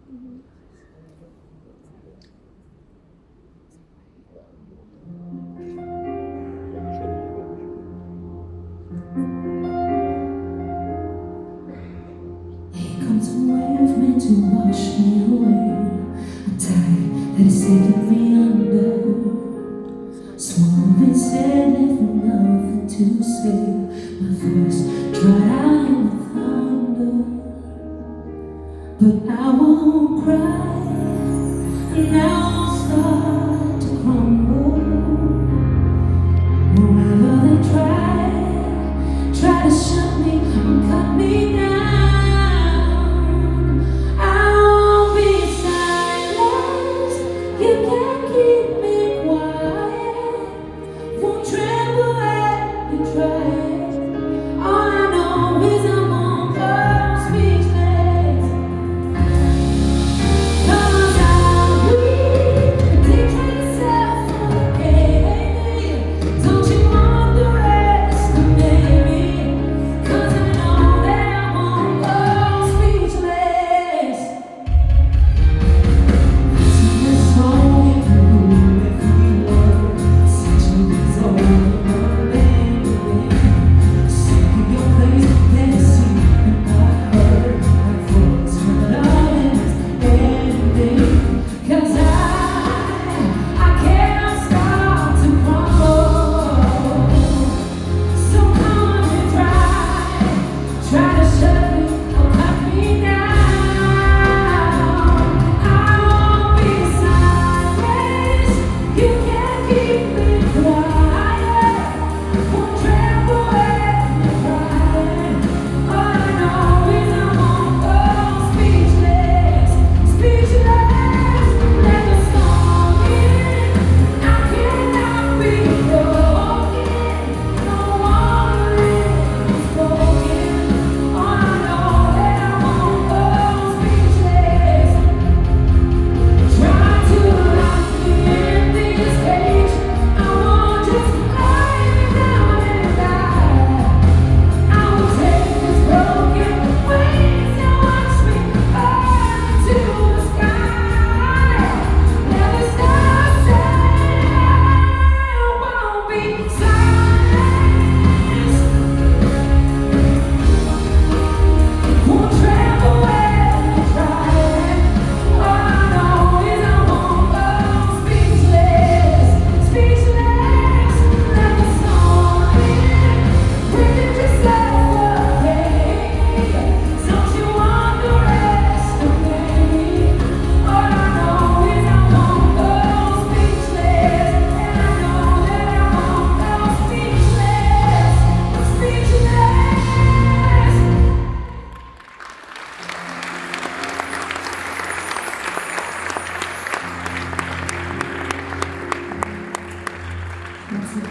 Here comes a wave meant to wash me away. I'm tired that it's taking me under. Swallowing said nothing, nothing to say. My voice dried out in the thunder, but I won't cry. Now I'll start to crumble. Wherever they try to shut me and cut me down. I won't be silenced. You can't keep me quiet. Won't tremble when you try. All I know is I'm on earth speechless. 'Cause I breathe and they try to suffocate me. Don't you underestimate me? 'Cause I know that I'm on earth speechless. Sing a song if you want. Such a result of anything. Sing your place, then sing and I heard my voice when love is ending. 'Cause I can't stop to crumble. So come and try to shut me or cut me down. I won't be silenced. You can't keep me quiet. Won't tremble when you're crying. All I know is I'm on earth speechless, speechless. Let the song in. I cannot be broken. No one is spoken. All I know that I'm on earth speechless. Try to lock me in this cage. I won't just lay me down and die. I will take these broken wings and watch me fly to the sky. Never stop saying I won't be silenced. Won't tremble when you're trying. All I know is I'm on earth speechless, speechless. Let the song in. Breathe yourself away. Don't you underestimate me? All I know is I'm on earth speechless, and I know that I'm on earth speechless, speechless. Merci.